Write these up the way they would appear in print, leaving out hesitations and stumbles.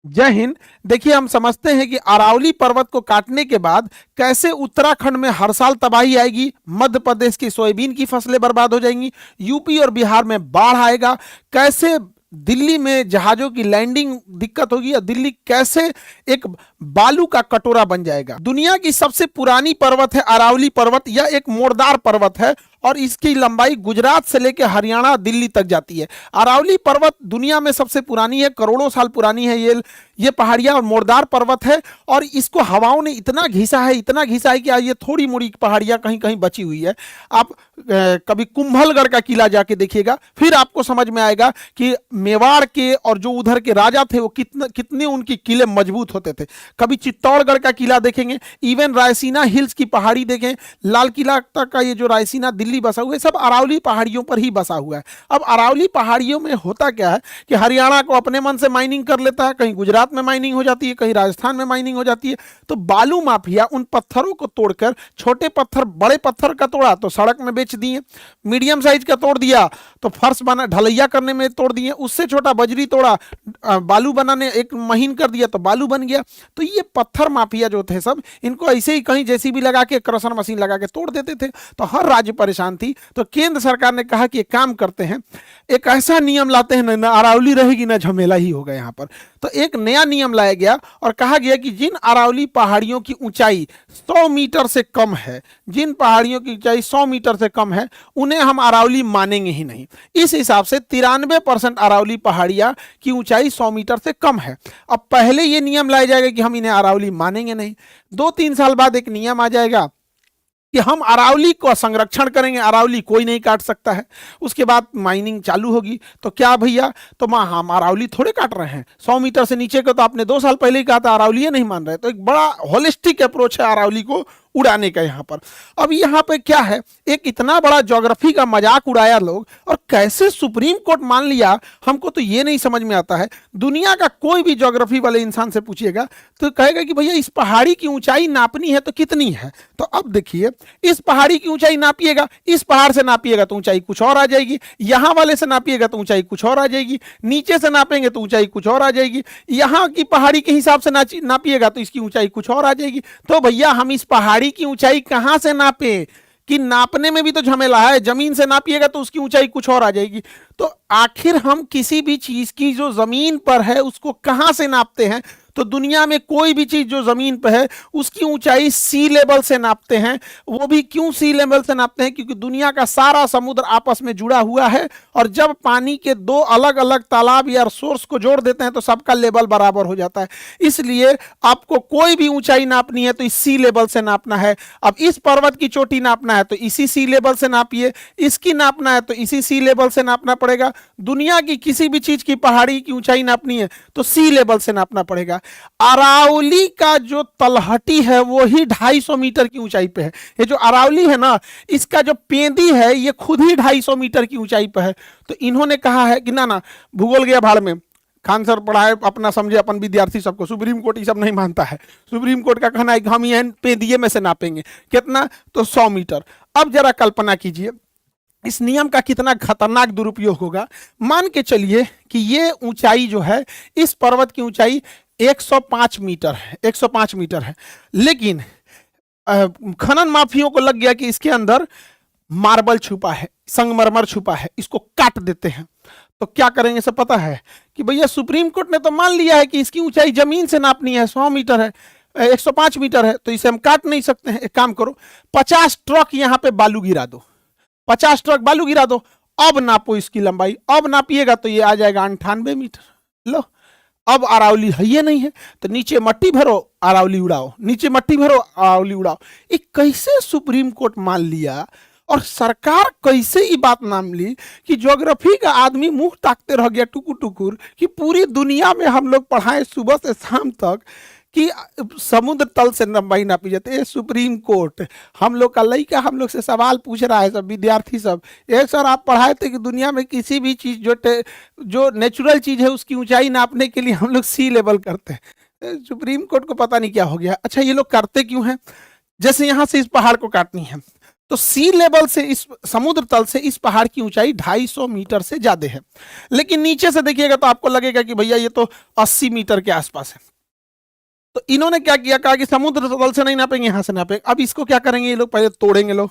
जय हिंद। देखिए, हम समझते हैं कि अरावली पर्वत को काटने के बाद कैसे उत्तराखंड में हर साल तबाही आएगी, मध्य प्रदेश की सोयाबीन की फसलें बर्बाद हो जाएंगी, यूपी और बिहार में बाढ़ आएगा, कैसे दिल्ली में जहाजों की लैंडिंग दिक्कत होगी, और दिल्ली कैसे एक बालू का कटोरा बन जाएगा। दुनिया की सबसे पुरानी पर्वत है अरावली पर्वत। यह एक मोड़दार पर्वत है और इसकी लंबाई गुजरात से लेकर हरियाणा दिल्ली तक जाती है। अरावली पर्वत दुनिया में सबसे पुरानी है, करोड़ों साल पुरानी है ये पहाड़ियां, और मोड़दार पर्वत है। और इसको हवाओं ने इतना घिसा है, इतना घिसा है कि आज ये थोड़ी मोड़ी पहाड़ियां कहीं कहीं बची हुई है। आप कभी कुंभलगढ़ का किला जाके देखिएगा, फिर आपको समझ में आएगा कि मेवाड़ के और जो उधर के राजा थे वो कितने उनके किले मजबूत होते थे। कभी चित्तौड़गढ़ का किला देखेंगे, इवन रायसीना हिल्स की पहाड़ी देखें, लाल किला तक का ये जो रायसीना दिल्ली बसा हुआ है, सब अरावली पहाड़ियों पर ही बसा हुआ है। अब अरावली पहाड़ियों में होता क्या है कि हरियाणा को अपने मन से माइनिंग कर लेता है, कहीं गुजरात में माइनिंग हो जाती है, कहीं राजस्थान में माइनिंग हो जाती है। तो बालू माफिया उन पत्थरों को तोड़कर, छोटे पत्थर बड़े पत्थर का तोड़ा तो सड़क में बेच दिए, मीडियम साइज का तोड़ दिया तो फर्श बना ढलैया करने में तोड़ दिए, उससे छोटा बजरी तोड़ा बालू बनाने एक महीन कर दिया तो बालू बन गया। तो ये पत्थर माफिया जो थे सब, इनको ऐसे ही कहीं जेसीबी लगा के, क्रशर मशीन लगा के तोड़ देते थे। तो हर राज्य परेशान थी। तो केंद्र सरकार ने कहा कि एक काम करते हैं, एक ऐसा नियम लाते हैं, ना अरावली रहेगी ना झमेला ही होगा यहाँ पर। तो एक नया नियम लाया गया और कहा गया कि जिन अरावली पहाड़ियों की ऊंचाई 100 मीटर से कम है, जिन पहाड़ियों की ऊंचाई 100 मीटर से कम है, उन्हें हम अरावली मानेंगे ही नहीं। इस हिसाब से 93% अरावली पहाड़ियां की ऊंचाई 100 मीटर से कम है। अब पहले ये नियम लाया जाएगा कि हम इन्हें अरावली मानेंगे नहीं, 2-3 साल बाद एक नियम आ जाएगा कि हम अरावली को संरक्षण करेंगे, अरावली कोई नहीं काट सकता है। उसके बाद माइनिंग चालू होगी। तो क्या भैया, तो हम अरावली थोड़े काट रहे हैं, 100 मीटर से नीचे को तो आपने 2 साल पहले ही कहा था, अरावली नहीं मान रहे। तो एक बड़ा होलिस्टिक अप्रोच है अरावली को उड़ाने का यहाँ पर। अब यहाँ पे क्या है, एक इतना बड़ा ज्योग्राफी का मजाक उड़ाया लोग, और कैसे सुप्रीम कोर्ट मान लिया, हमको तो ये नहीं समझ में आता है। दुनिया का कोई भी ज्योग्राफी वाले इंसान से पूछिएगा तो कहेगा कि भैया इस पहाड़ी की ऊंचाई नापनी है तो कितनी है। तो अब देखिए, इस पहाड़ी की ऊंचाई नापिएगा, इस पहाड़ से नापिएगा तो ऊंचाई कुछ और आ जाएगी, यहाँ वाले से नापिएगा तो ऊंचाई कुछ और आ जाएगी, नीचे से नापेंगे तो ऊंचाई कुछ और आ जाएगी, यहाँ की पहाड़ी के हिसाब से नापिएगा तो इसकी ऊंचाई कुछ और आ जाएगी। तो भैया हम इस पहाड़ी की ऊंचाई कहां से नापे, कि नापने में भी तो झमेला है। जमीन से नापिएगा तो उसकी ऊंचाई कुछ और आ जाएगी। तो आखिर हम किसी भी चीज की जो जमीन पर है उसको कहां से नापते हैं? तो दुनिया में कोई भी चीज जो जमीन पर है उसकी ऊंचाई सी लेवल से नापते हैं। वो भी क्यों सी लेवल से नापते हैं? क्योंकि दुनिया का सारा समुद्र आपस में जुड़ा हुआ है, और जब पानी के दो अलग अलग तालाब या सोर्स को जोड़ देते हैं तो सबका लेवल बराबर हो जाता है। इसलिए आपको कोई भी ऊंचाई नापनी है तो इस सी लेवल से नापना है। अब इस पर्वत की चोटी नापना है तो इसी सी लेवल से नापिए, इसकी नापना है तो इसी सी लेवल से नापना पड़ेगा। दुनिया की किसी भी चीज की पहाड़ी की ऊंचाई नापनी है तो सी लेवल से नापना पड़ेगा। अरावली का जो तलहटी है वो ही 250 मीटर की ऊंचाई पे है। ये जो अरावली है ना, इसका जो पेंदी है ये खुद ही 250 मीटर की ऊंचाई पे है। तो इन्होंने कहा है कि ना ना, भूगोल गया भाड़ में, खान सर पढ़ाए अपना समझे अपन विद्यार्थी सबको, सुप्रीम कोर्ट ये सब नहीं मानता है। सुप्रीम कोर्ट का कहना है कि हम ये पेंदिए में से नापेंगे। कितना? तो 100 मीटर। अब जरा कल्पना कीजिए इस नियम का कितना खतरनाक दुरुपयोग होगा। मान के चलिए कि ये ऊंचाई जो है, इस पर्वत की ऊंचाई 105 मीटर है, 105 मीटर है। लेकिन खनन माफियों को लग गया कि इसके अंदर मार्बल छुपा है, संगमरमर छुपा है, इसको काट देते हैं। तो क्या करेंगे सब पता है कि भैया सुप्रीम कोर्ट ने तो मान लिया है कि इसकी ऊंचाई जमीन से नापनी है, 100 मीटर है, 105 मीटर है, तो इसे हम काट नहीं सकते हैं। एक काम करो, 50 ट्रक यहां पे बालू गिरा दो, 50 ट्रक बालू गिरा दो। अब नापो इसकी लंबाई, अब नापिएगा तो ये आ जाएगा 98 मीटर। लो, अब अरावली है ये नहीं है, तो नीचे मट्टी भरो अरावली उड़ाओ, नीचे मट्टी भरो अरावली उड़ाओ। ये कैसे सुप्रीम कोर्ट मान लिया, और सरकार कैसे ये बात मान ली कि ज्योग्राफी का आदमी मुंह ताकते रह गया टुकुर टुकुर, कि पूरी दुनिया में हम लोग पढ़ाए सुबह से शाम तक कि समुद्र तल से लंबाई नापी जाती है। सुप्रीम कोर्ट हम लोग का लड़का हम लोग से सवाल पूछ रहा है, सब विद्यार्थी सब, ये सर आप पढ़ाए थे कि दुनिया में किसी भी चीज जो नेचुरल चीज है उसकी ऊंचाई नापने के लिए हम लोग सी लेवल करते हैं। सुप्रीम कोर्ट को पता नहीं क्या हो गया। अच्छा, ये लोग करते क्यों हैं? जैसे यहां से इस पहाड़ को काटनी है तो सी लेवल से, इस समुद्र तल से इस पहाड़ की ऊंचाई 250 मीटर से ज्यादा है। लेकिन नीचे से देखिएगा तो आपको लगेगा कि भैया ये तो 80 मीटर के आसपास है। तो इन्होंने क्या किया, कहा कि समुद्र तल से नहीं नापेंगे, यहां से नापेंगे। अब इसको क्या करेंगे ये लोग, पहले तोड़ेंगे लोग,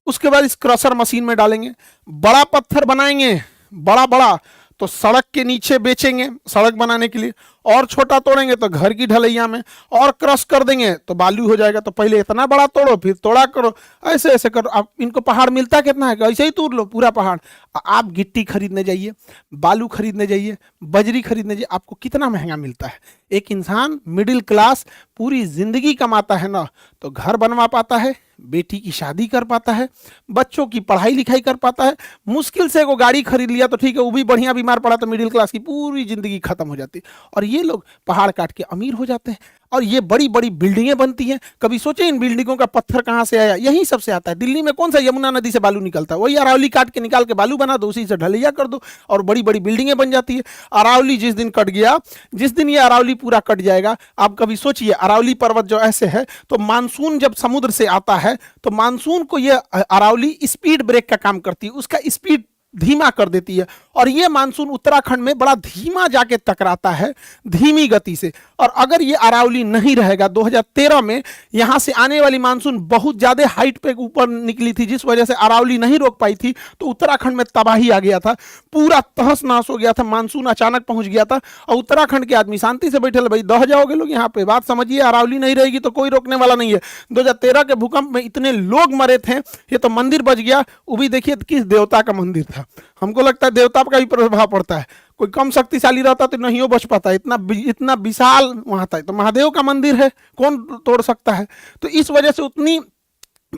उसके बाद इस क्रशर मशीन में डालेंगे, बड़ा पत्थर बनाएंगे, बड़ा बड़ा, तो सड़क के नीचे बेचेंगे सड़क बनाने के लिए, और छोटा तोड़ेंगे तो घर की ढलैया में, और क्रश कर देंगे तो बालू हो जाएगा। तो पहले इतना बड़ा तोड़ो, फिर तोड़ा करो, ऐसे ऐसे करो। अब इनको पहाड़ मिलता कितना है, ऐसे ही तोड़ लो पूरा पहाड़। आप गिट्टी खरीदने जाइए, बालू खरीदने जाइए, बजरी खरीदने जाइए, आपको कितना महंगा मिलता है। एक इंसान मिडिल क्लास पूरी जिंदगी कमाता है ना, तो घर बनवा पाता है, बेटी की शादी कर पाता है, बच्चों की पढ़ाई लिखाई कर पाता है। मुश्किल से वो गाड़ी खरीद लिया तो ठीक है, वो भी बढ़िया, बीमार पड़ा तो मिडिल क्लास की पूरी जिंदगी खत्म हो जाती है। और ये लोग पहाड़ काट के अमीर हो जाते हैं, और ये बड़ी बड़ी बिल्डिंगें बनती हैं। कभी सोचे इन बिल्डिंगों का पत्थर कहाँ से आया, यहीं सबसे आता है। दिल्ली में कौन सा यमुना नदी से बालू निकलता है, वही अरावली काट के निकाल के बालू बना दो, उसी से ढलैया कर दो, और बड़ी बड़ी बिल्डिंगें बन जाती है। अरावली जिस दिन कट गया, जिस दिन ये अरावली पूरा कट जाएगा, आप कभी सोचिए, अरावली पर्वत जो ऐसे है, तो मानसून जब समुद्र से आता है तो मानसून को ये अरावली स्पीड ब्रेक का काम करती है, उसका स्पीड धीमा कर देती है। और ये मानसून उत्तराखंड में बड़ा धीमा जाके टकराता है, धीमी गति से। और अगर ये अरावली नहीं रहेगा, 2013 में यहां से आने वाली मानसून बहुत ज्यादा हाइट पे ऊपर निकली थी, जिस वजह से अरावली नहीं रोक पाई थी, तो उत्तराखंड में तबाही आ गया था, पूरा तहस नहस हो गया था, मानसून अचानक पहुंच गया था। और उत्तराखंड के आदमी शांति से बैठे, भाई दह जाओगे लोग यहाँ पे, बात समझिए, अरावली नहीं रहेगी तो कोई रोकने वाला नहीं है। 2013 के भूकंप में इतने लोग मरे थे, ये तो मंदिर बच गया, वो भी देखिए किस देवता का मंदिर था। हमको लगता है देवता का भी प्रभाव पड़ता है, कोई कम शक्तिशाली रहता तो नहीं हो बच पाता, इतना विशाल वहां था। तो महादेव का मंदिर है, कौन तोड़ सकता है। तो इस वजह से उतनी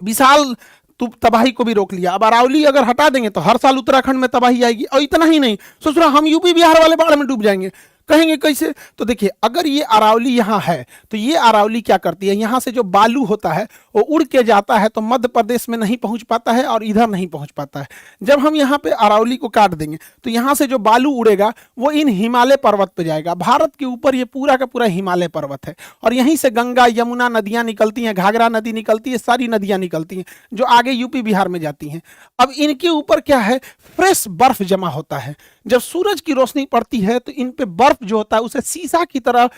विशाल तबाही को भी रोक लिया। अब अरावली अगर हटा देंगे तो हर साल उत्तराखंड में तबाही आएगी। और इतना ही नहीं, सोच रहा हम यूपी बिहार वाले बाढ़ में डूब जाएंगे, कहेंगे कैसे। तो देखिए, अगर ये अरावली यहाँ है तो ये अरावली क्या करती है, यहाँ से जो बालू होता है वो उड़ के जाता है, तो मध्य प्रदेश में नहीं पहुंच पाता है और इधर नहीं पहुंच पाता है। जब हम यहाँ पे अरावली को काट देंगे तो यहाँ से जो बालू उड़ेगा वो इन हिमालय पर्वत पे जाएगा। भारत के ऊपर ये पूरा का पूरा हिमालय पर्वत है, और यहीं से गंगा यमुना नदियां निकलती हैं, घाघरा नदी निकलती है, सारी नदियां निकलती हैं जो आगे यूपी बिहार में जाती हैं। अब इनके ऊपर क्या है, फ्रेश बर्फ जमा होता है। जब सूरज की रोशनी पड़ती है तो इन पे बर्फ जो होता है उसे शीशा की तरह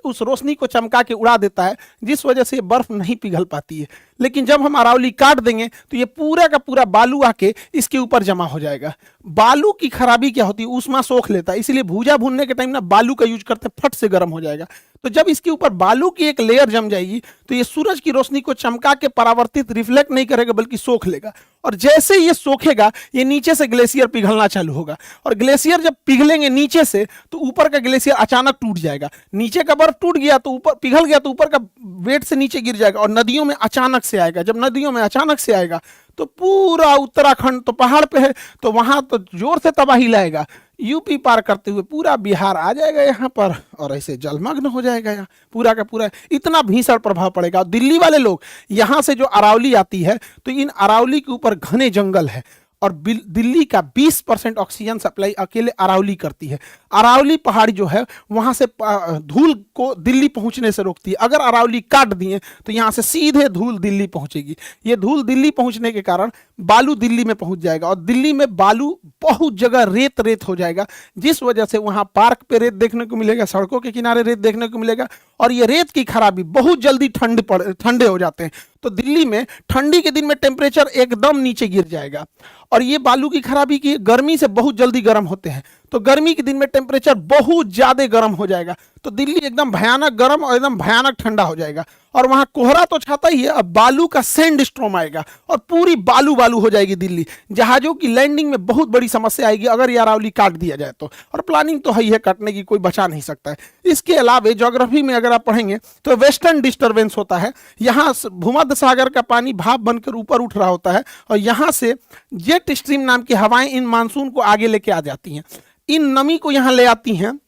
उस रोशनी को चमका के उड़ा देता है, जिस वजह से बर्फ नहीं पिघल पाती है। लेकिन जब हम अरावली काट देंगे तो ये पूरा का पूरा बालू आके इसके ऊपर जमा हो जाएगा। बालू की खराबी क्या होती है, ऊष्मा सोख लेता है, इसलिए भूजा भूनने के टाइम ना बालू का यूज करते हैं, फट से गर्म हो जाएगा। तो जब इसके ऊपर बालू की एक लेयर जम जाएगी तो ये सूरज की रोशनी को चमका के परावर्तित रिफ्लेक्ट नहीं करेगा बल्कि सोख लेगा। और जैसे ये सोखेगा, ये नीचे से ग्लेशियर पिघलना चालू होगा, और ग्लेशियर जब पिघलेंगे नीचे से तो ऊपर का ग्लेशियर अचानक टूट जाएगा। नीचे का बर्फ टूट गया तो ऊपर पिघल गया तो ऊपर का वेट से नीचे गिर जाएगा, और नदियों में अचानक से आएगा। जब नदियों में अचानक से आएगा तो पूरा उत्तराखंड तो पहाड़ पे है, तो वहां तो जोर से तबाही लाएगा। यूपी पार करते हुए पूरा बिहार आ जाएगा यहाँ पर, और ऐसे जलमग्न हो जाएगा यहाँ पूरा का पूरा। इतना भीषण प्रभाव पड़ेगा। दिल्ली वाले लोग यहाँ से जो अरावली आती है तो इन अरावली के ऊपर घने जंगल है, और दिल्ली का 20% ऑक्सीजन सप्लाई अकेले अरावली करती है। अरावली पहाड़ी जो है वहां से धूल को दिल्ली पहुंचने से रोकती है। अगर अरावली काट दिए तो यहां से सीधे धूल दिल्ली पहुंचेगी। ये धूल दिल्ली पहुंचने के कारण बालू दिल्ली में पहुंच जाएगा, और दिल्ली में बालू बहुत जगह रेत रेत हो जाएगा, जिस वजह से वहां पार्क पे रेत देखने को मिलेगा, सड़कों के किनारे रेत देखने को मिलेगा। और ये रेत की खराबी, बहुत जल्दी ठंडे हो जाते हैं, तो दिल्ली में ठंडी के दिन में टेम्परेचर एकदम नीचे गिर जाएगा। और ये बालू की खराबी की, गर्मी से बहुत जल्दी गर्म होते हैं, तो गर्मी के दिन में टेम्परेचर बहुत ज्यादा गर्म हो जाएगा, तो दिल्ली एकदम भयानक गर्म और एकदम भयानक ठंडा हो जाएगा। और वहां कोहरा तो छाता ही है, अब बालू का सैंड स्टॉर्म आएगा और पूरी बालू बालू हो जाएगी दिल्ली। जहाजों की लैंडिंग में बहुत बड़ी समस्या आएगी अगर ये अरावली काट दिया जाए तो, और प्लानिंग तो है ही है, काटने की कोई बचा नहीं सकता है। इसके अलावा ज्योग्राफी में अगर आप पढ़ेंगे तो वेस्टर्न डिस्टर्बेंस होता है, यहाँ भूमध्य सागर का पानी भाप बनकर ऊपर उठ रहा होता है, और यहाँ से जेट स्ट्रीम नाम की हवाएं इन मानसून को आगे लेके आ जाती हैं, इन नमी को यहाँ ले आती हैं,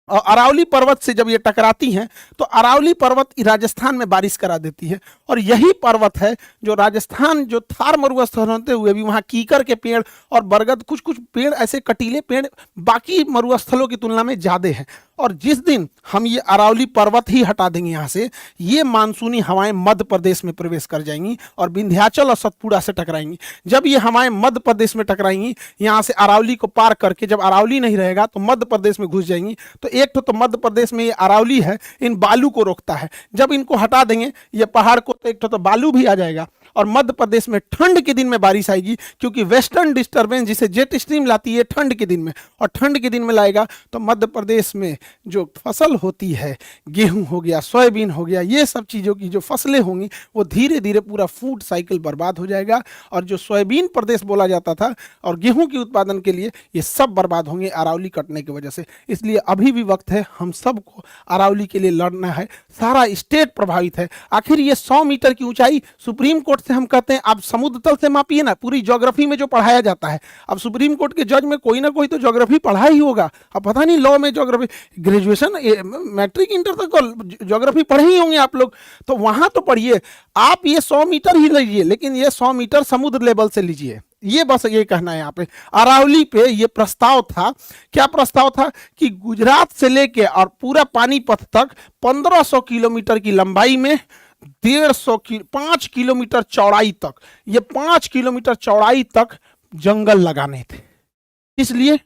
और अरावली पर्वत से जब ये टकराती हैं तो अरावली पर्वत राजस्थान में बारिश करा देती है। और यही पर्वत है जो राजस्थान, जो थार मरुस्थल होते हुए भी वहाँ कीकर के पेड़ और बरगद, कुछ कुछ पेड़ ऐसे कटीले पेड़ बाकी मरुस्थलों की तुलना में ज़्यादा हैं। और जिस दिन हम ये अरावली पर्वत ही हटा देंगे यहाँ से, ये मानसूनी हवाएं मध्य प्रदेश में प्रवेश कर जाएंगी और विंध्याचल और सतपुड़ा से टकराएंगी। जब ये हवाएं मध्य प्रदेश में टकराएंगी, यहाँ से अरावली को पार करके, जब अरावली नहीं रहेगा तो मध्य प्रदेश में घुस जाएंगी। तो एक तो मध्य प्रदेश में ये अरावली है, इन बालू को रोकता है। जब इनको हटा देंगे ये पहाड़ को, तो एक तो बालू भी आ जाएगा और मध्य प्रदेश में ठंड के दिन में बारिश आएगी, क्योंकि वेस्टर्न डिस्टर्बेंस जिसे जेट स्ट्रीम लाती है ठंड के दिन में, और ठंड के दिन में लाएगा तो मध्य प्रदेश में जो फसल होती है, गेहूं हो गया, सोयाबीन हो गया, ये सब चीज़ों की जो फसलें होंगी वो धीरे धीरे पूरा फूड साइकिल बर्बाद हो जाएगा। और जो सोयाबीन प्रदेश बोला जाता था और गेहूं के उत्पादन के लिए, ये सब बर्बाद होंगे अरावली कटने की वजह से। इसलिए अभी भी वक्त है, हम सबको अरावली के लिए लड़ना है। सारा स्टेट प्रभावित है। आखिर ये 100 मीटर की ऊंचाई सुप्रीम कोर्ट से हम कहते हैं आप समुद्र तल से मापिए ना, पूरी ज्योग्राफी में जो पढ़ाया जाता है। अब सुप्रीम कोर्ट के जज में कोई ना कोई तो ज्योग्राफी पढ़ा ही होगा। अब पता नहीं लॉ में ज्योग्राफी, ग्रेजुएशन मैट्रिक इंटर तक ज्योग्राफी पढ़े ही होंगे आप लोग, तो वहां तो पढ़िए। आप ये 100 मीटर ही लीजिए, लेकिन ये 100 मीटर समुद्र लेवल से लीजिए। ये बस ये कहना है यहाँ पे। अरावली पे ये प्रस्ताव था, क्या प्रस्ताव था कि गुजरात से लेके और पूरा पानीपत तक 1500 किलोमीटर की लंबाई में 5 किलोमीटर चौड़ाई तक, ये 5 किलोमीटर चौड़ाई तक जंगल लगाने थे। इसलिए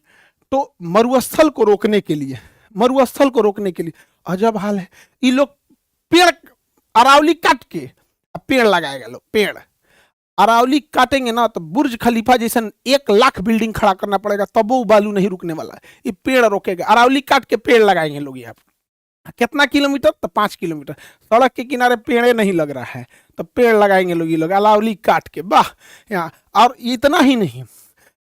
तो मरुस्थल को रोकने के लिए, मरुस्थल को रोकने के लिए अजब हाल है। ये लोग पेड़, अरावली काट के पेड़ लगाएगा लोग, पेड़ अरावली काटेंगे ना तो बुर्ज खलीफा जैसा 1 लाख बिल्डिंग खड़ा करना पड़ेगा, तब वो बालू नहीं रुकने वाला है। ये पेड़ रोकेगा, अरावली काट के पेड़ लगाएंगे लोग यहाँ पे। कितना किलोमीटर? तो 5 किलोमीटर। सड़क के किनारे पेड़ नहीं लग रहा है तो पेड़ लगाएंगे लोग, ये लोग अरावली काट के। वाह यहाँ। और इतना ही नहीं,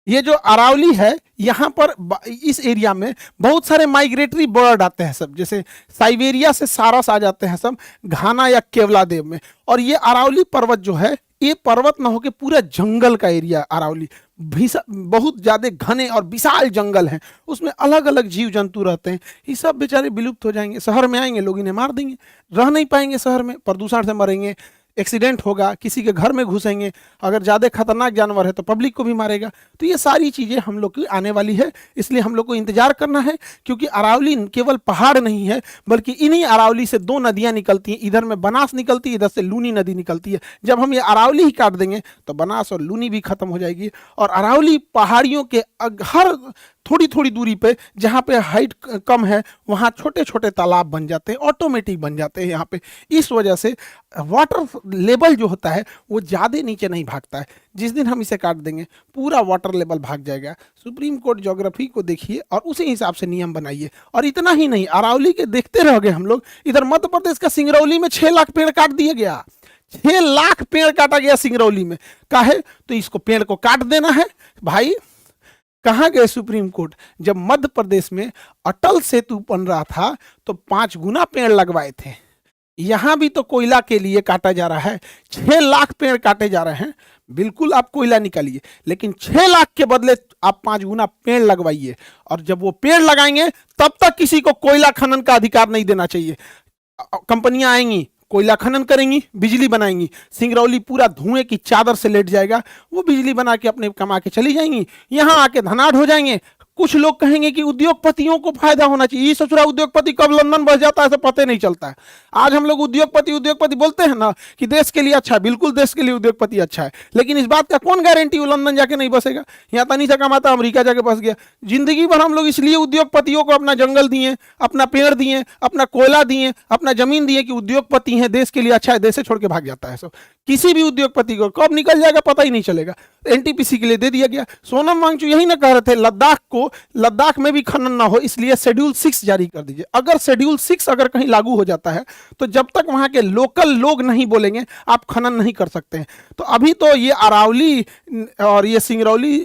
ये जो अरावली है यहाँ पर इस एरिया में बहुत सारे माइग्रेटरी बर्ड आते हैं सब, जैसे साइबेरिया से सारस आ जाते हैं सब घाना या केवलादेव में। और ये अरावली पर्वत जो है, ये पर्वत ना होके पूरा जंगल का एरिया अरावली, बहुत ज्यादा घने और विशाल जंगल हैं, उसमें अलग अलग जीव जंतु रहते हैं। ये सब बेचारे विलुप्त हो जाएंगे। शहर में आएंगे लोग इन्हें मार देंगे, रह नहीं पाएंगे शहर में, प्रदूषण से मरेंगे, एक्सीडेंट होगा, किसी के घर में घुसेंगे, अगर ज़्यादा खतरनाक जानवर है तो पब्लिक को भी मारेगा। तो ये सारी चीज़ें हम लोग की आने वाली है, इसलिए हम लोग को इंतजार करना है। क्योंकि अरावली केवल पहाड़ नहीं है, बल्कि इन्हीं अरावली से 2 नदियाँ निकलती हैं, इधर में बनास निकलती है, इधर से लूनी नदी निकलती है। जब हम ये अरावली ही काट देंगे तो बनास और लूनी भी खत्म हो जाएगी। और अरावली पहाड़ियों के हर थोड़ी थोड़ी दूरी पे, जहाँ पे हाइट कम है, वहाँ छोटे छोटे तालाब बन जाते हैं, ऑटोमेटिक बन जाते हैं यहाँ पे। इस वजह से वाटर लेवल जो होता है वो ज़्यादा नीचे नहीं भागता है। जिस दिन हम इसे काट देंगे पूरा वाटर लेवल भाग जाएगा। सुप्रीम कोर्ट ज्योग्राफी को देखिए और उसी हिसाब से नियम बनाइए। और इतना ही नहीं, अरावली के देखते रह गए हम लोग। इधर मध्य प्रदेश का सिंगरौली में 6 लाख पेड़ काट दिया गया, 6 लाख पेड़ काटा गया सिंगरौली में। काहे? तो इसको पेड़ को काट देना है भाई। कहाँ गए सुप्रीम कोर्ट? जब मध्य प्रदेश में अटल सेतु बन रहा था तो 5 गुना पेड़ लगवाए थे। यहां भी तो कोयला के लिए काटा जा रहा है, 6 लाख पेड़ काटे जा रहे हैं। बिल्कुल आप कोयला निकालिए, लेकिन 6 लाख के बदले आप 5 गुना पेड़ लगवाइए। और जब वो पेड़ लगाएंगे तब तक किसी को कोयला खनन का अधिकार नहीं देना चाहिए। कंपनियां आएंगी, कोयला खनन करेंगी, बिजली बनाएंगी, सिंगरौली पूरा धुएं की चादर से लेट जाएगा। वो बिजली बना के अपने कमा के चली जाएंगी, यहाँ आके धनाढ़ हो जाएंगे। कुछ लोग कहेंगे कि उद्योगपतियों को फायदा होना चाहिए। ये सोच रहा उद्योगपति कब लंदन बस जाता है तो पता नहीं चलता है। आज हम लोग उद्योगपति बोलते हैं ना कि देश के लिए अच्छा है, बिल्कुल देश के लिए उद्योगपति अच्छा है, लेकिन इस बात का कौन गारंटी वो लंदन जाके नहीं बसेगा? यहाँ तनी से कमाता अमेरिका जाके बस गया। जिंदगी भर हम लोग इसलिए उद्योगपतियों को अपना जंगल दिए, अपना पेड़ दिए, अपना कोयला दिए, अपना जमीन दिए कि उद्योगपति हैं, देश के लिए अच्छा है, देश से छोड़ के भाग जाता है सब। किसी भी उद्योगपति को कब निकल जाएगा पता ही नहीं चलेगा। एनटीपीसी के लिए दे दिया गया। सोनम वांगचुक यही ना कह रहे थे लद्दाख में भी खनन ना हो, इसलिए शेड्यूल 6 जारी कर दीजिए। अगर शेड्यूल 6 अगर कहीं लागू हो जाता है तो जब तक वहां के लोकल लोग नहीं बोलेंगे आप खनन नहीं कर सकते हैं। तो अभी तो ये अरावली और ये सिंगरौली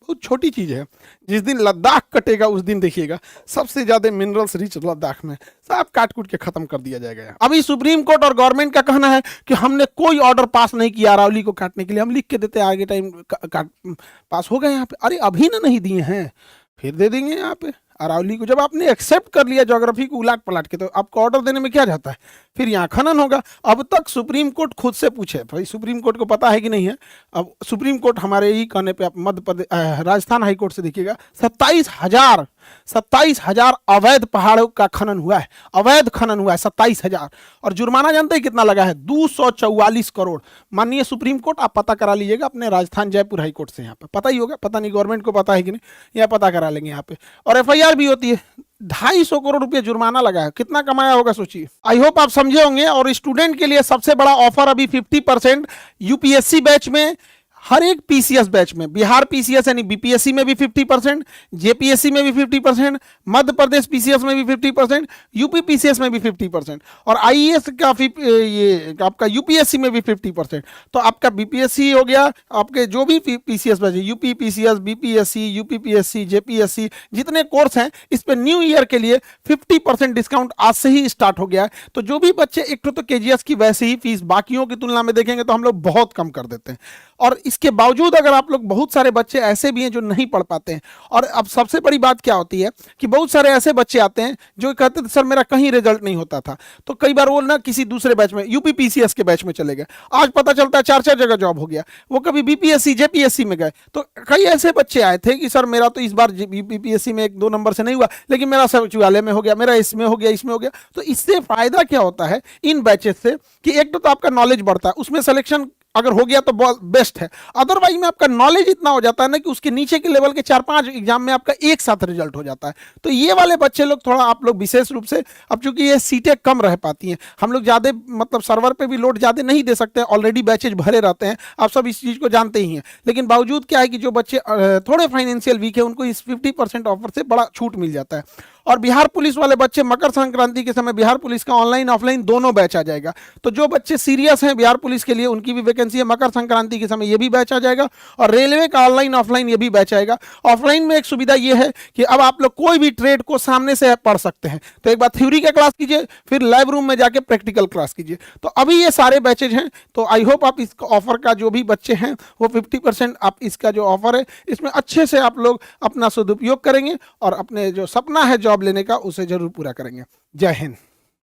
बहुत छोटी चीज है। जिस दिन लद्दाख कटेगा उस दिन देखिएगा सबसे ज्यादा मिनरल्स रिच लद्दाख में, सब काट कूट के खत्म कर दिया जाएगा। अभी सुप्रीम कोर्ट और गवर्नमेंट का कहना है कि हमने कोई ऑर्डर पास नहीं किया अरावली को काटने के लिए, हम लिख के देते आगे टाइम पास हो गए यहाँ पे। अरे अभी ना नहीं दिए हैं, फिर दे देंगे यहाँ पे अरावली को। जब आपने एक्सेप्ट कर लिया ज्योग्राफी को उलाट पलाट के, तो आपको ऑर्डर देने में क्या जाता है? फिर यहाँ खनन होगा। अब तक सुप्रीम कोर्ट खुद से पूछे, भाई सुप्रीम कोर्ट को पता है कि नहीं है? अब सुप्रीम कोर्ट हमारे ही कहने पे आप मध्य प्रदेश राजस्थान हाई कोर्ट से देखिएगा 27,000 27,000 अवैध पहाड़ों का खनन हुआ है, अवैध खनन हुआ है 27,000। और जुर्माना जानते हैं कितना लगा है? 244 करोड़। माननीय सुप्रीम कोर्ट, आप पता करा लीजिएगा अपने राजस्थान जयपुर हाई कोर्ट से, यहाँ पे पता ही होगा, पता नहीं गवर्नमेंट को पता है कि नहीं, यहाँ पता करा लेंगे यहाँ पे। और एफआईआर भी होती है। 250 करोड़ रुपए जुर्माना लगा है, कितना कमाया होगा सोचिए। आई होप आप समझे होंगे। और स्टूडेंट के लिए सबसे बड़ा ऑफर अभी 50% यूपीएससी बैच में, हर एक पीसीएस बैच में, बिहार पीसीएस यानी बीपीएससी में भी 50%, जेपीएससी में भी 50%, मध्य प्रदेश पीसीएस में भी 50%, यूपी पीसीएस में भी 50%, और आईएएस का ये आपका यूपीएससी में भी 50%। तो आपका बीपीएससी हो गया, आपके जो भी PCS batch, UP PCS, BPSC, UP PSC, JPSC, जितने कोर्स हैं, इस पे न्यू ईयर के लिए 50% डिस्काउंट आज से ही स्टार्ट हो गया है। तो जो भी बच्चे, एक तो केजीएस की वैसे ही फीस बाकियों की तुलना में देखेंगे तो हम लोग बहुत कम कर देते हैं। और इसके बावजूद अगर आप लोग, बहुत सारे बच्चे ऐसे भी हैं जो नहीं पढ़ पाते हैं। और अब सबसे बड़ी बात क्या होती है कि बहुत सारे ऐसे बच्चे आते हैं जो कहते थे सर मेरा कहीं रिजल्ट नहीं होता था, तो कई बार वो ना किसी दूसरे बैच में, यूपी पीसीएस के बैच में चले गए, आज पता चलता है 4-4 जगह जॉब हो गया। वो कभी बीपीएससी जेपीएससी में गए, तो कई ऐसे बच्चे आए थे कि सर मेरा तो इस बार बीपीएससी में 1-2 नंबर से नहीं हुआ, लेकिन मेरा सचिवालय में हो गया, मेरा इसमें हो गया, इसमें हो गया। तो इससे फायदा क्या होता है इन बैचेस से कि एक तो आपका नॉलेज बढ़ता है, उसमें सिलेक्शन अगर हो गया तो बेस्ट है। अदरवाइज में आपका नॉलेज इतना हो जाता है ना कि उसके नीचे के लेवल के 4-5 एग्जाम में आपका एक साथ रिजल्ट हो जाता है। तो ये वाले बच्चे लोग थोड़ा, आप लोग विशेष रूप से, अब चूंकि ये सीटें कम रह पाती हैं, हम लोग ज़्यादा मतलब सर्वर पे भी लोड ज़्यादा नहीं दे सकते, ऑलरेडी बैचेज भरे रहते हैं, आप सब इस चीज़ को जानते ही हैं। लेकिन बावजूद क्या है कि जो बच्चे थोड़े फाइनेंशियल वीक है, उनको इस 50% ऑफर से बड़ा छूट मिल जाता है। और बिहार पुलिस वाले बच्चे, मकर संक्रांति के समय बिहार पुलिस का ऑनलाइन ऑफलाइन दोनों बैच आ जाएगा। तो जो बच्चे सीरियस हैं बिहार पुलिस के लिए, उनकी भी वैकेंसी है, मकर संक्रांति के समय ये भी बैच आ जाएगा। और रेलवे का ऑनलाइन ऑफलाइन ये भी बैच आएगा। ऑफलाइन में एक सुविधा ये है कि अब आप लोग कोई भी ट्रेड को सामने से पढ़ सकते हैं। तो एक बार थ्योरी का क्लास कीजिए, फिर लैब रूम में जाके प्रैक्टिकल क्लास कीजिए। तो अभी ये सारे बैचेज हैं। तो आई होप आप इस ऑफर का, जो भी बच्चे हैं वो 50% आप इसका जो ऑफर है इसमें अच्छे से आप लोग अपना सदुपयोग करेंगे और अपने जो सपना है जॉब लेने का उसे जरूर पूरा करेंगे। जय हिंद।